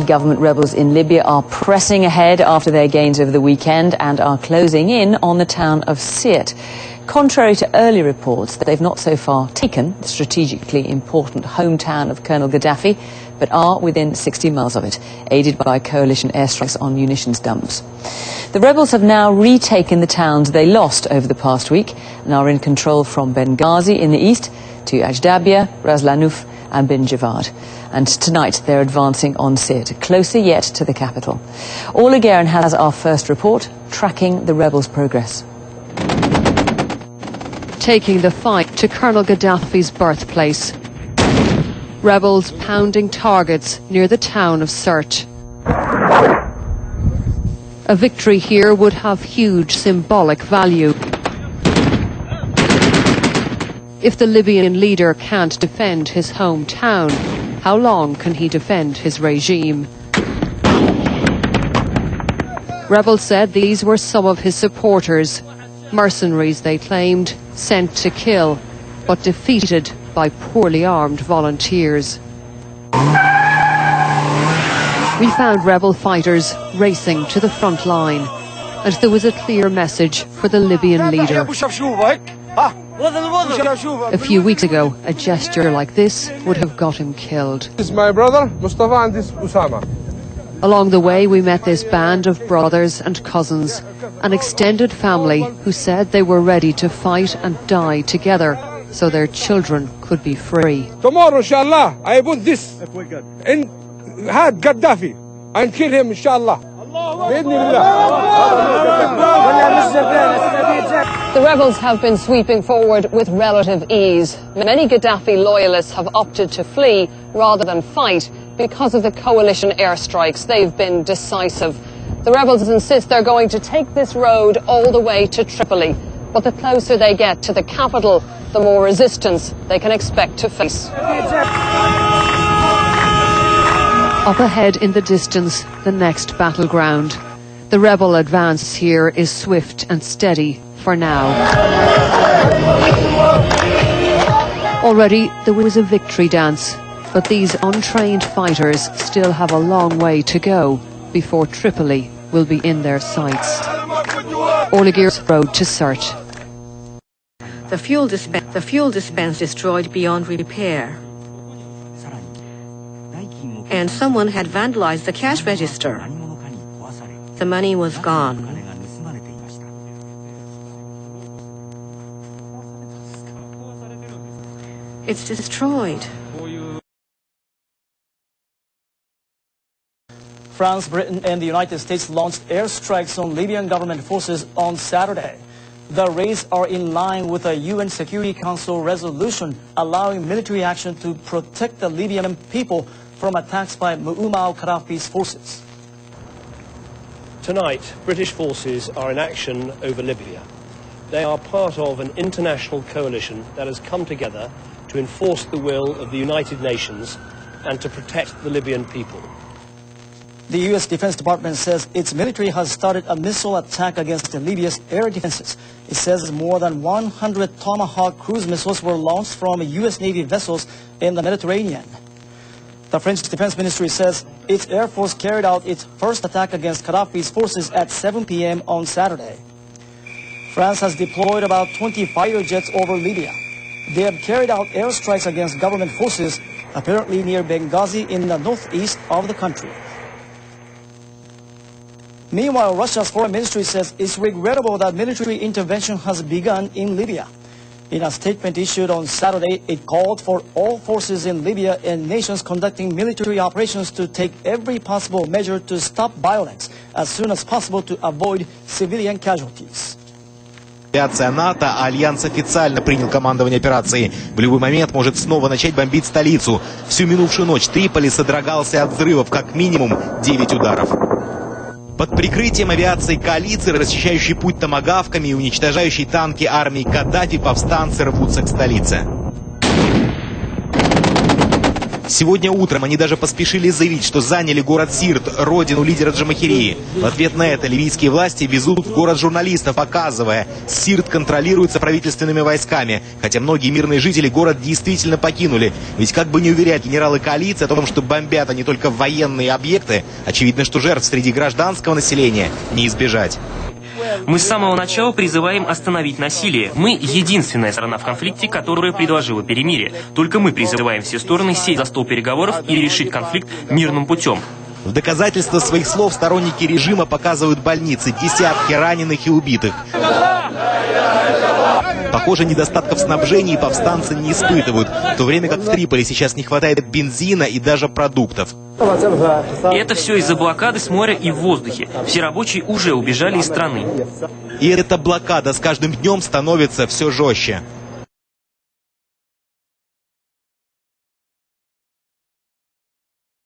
Government rebels in Libya are pressing ahead after their gains over the weekend and are closing in on the town of Sirte. Contrary to early reports that they've not so far taken the strategically important hometown of Colonel Gaddafi, but are within 60 miles of it, aided by coalition airstrikes on munitions dumps. The rebels have now retaken the towns they lost over the past week and are in control from Benghazi in the east to Ajdabia, Ras Lanuf and Bin Javad. And tonight they're advancing on Sirte, closer yet to the capital. Orla Guerin has our first report, tracking the rebels' progress. Taking the fight to Colonel Gaddafi's birthplace. Rebels pounding targets near the town of Sirte. A victory here would have huge symbolic value. If the Libyan leader can't defend his hometown, how long can he defend his regime? Rebels said these were some of his supporters, mercenaries they claimed, sent to kill, but defeated by poorly armed volunteers. We found rebel fighters racing to the front line, and there was a clear message for the Libyan leader. A few weeks ago, a gesture like this would have got him killed. This is my brother, Mustafa, and this Usama. Along the way, we met this band of brothers and cousins, an extended family who said they were ready to fight and die together so their children could be free. Tomorrow, inshallah, I put this in had Gaddafi and kill him, inshallah. The rebels have been sweeping forward with relative ease. Many Gaddafi loyalists have opted to flee rather than fight because of the coalition airstrikes. They've been decisive. The rebels insist they're going to take this road all the way to Tripoli. But the closer they get to the capital, the more resistance they can expect to face. Up ahead in the distance, the next battleground. The rebel advance here is swift and steady for now. Already there was a victory dance, but these untrained fighters still have a long way to go before Tripoli will be in their sights. Orla Guerin's road to Sirte. The fuel dispense destroyed beyond repair. And someone had vandalized the cash register. The money was gone. It's destroyed. France, Britain and the United States launched airstrikes on Libyan government forces on Saturday. The raids are in line with a UN Security Council resolution allowing military action to protect the Libyan people from attacks by Muammar Gaddafi's forces. Tonight, British forces are in action over Libya. They are part of an international coalition that has come together to enforce the will of the United Nations and to protect the Libyan people. The U.S. Defense Department says its military has started a missile attack against Libya's air defenses. It says more than 100 Tomahawk cruise missiles were launched from U.S. Navy vessels in the Mediterranean. The French Defense Ministry says its air force carried out its first attack against Gaddafi's forces at 7 p.m. on Saturday. France has deployed about 20 fighter jets over Libya. They have carried out airstrikes against government forces, apparently near Benghazi in the northeast of the country. Meanwhile, Russia's foreign ministry says it's regrettable that military intervention has begun in Libya. In a statement issued on Saturday, it called for all forces in Libya and nations conducting military operations to take every possible measure to stop violence as soon as possible to avoid civilian casualties. Авиация НАТО, а Альянс официально принял командование операции. В любой момент может снова начать бомбить столицу. Всю минувшую ночь Триполи содрогался от взрывов, как минимум 9 ударов. Под прикрытием авиации коалиции, расчищающей путь томагавками и уничтожающей танки армии Каддафи, повстанцы рвутся к столице. Сегодня утром они даже поспешили заявить, что заняли город Сирт, родину лидера Джамахирии. В ответ на это ливийские власти везут в город журналистов, показывая, Сирт контролируется правительственными войсками. Хотя многие мирные жители город действительно покинули. Ведь как бы не уверять генералы коалиции о том, что бомбят они только военные объекты, очевидно, что жертв среди гражданского населения не избежать. Мы с самого начала призываем остановить насилие. Мы единственная сторона в конфликте, которая предложила перемирие. Только мы призываем все стороны сесть за стол переговоров и решить конфликт мирным путем. В доказательство своих слов сторонники режима показывают больницы, десятки раненых и убитых. Похоже, недостатков снабжения повстанцы не испытывают, в то время как в Триполи сейчас не хватает бензина и даже продуктов. И это все из-за блокады с моря и в воздухе. Все рабочие уже убежали из страны. И эта блокада с каждым днем становится все жестче.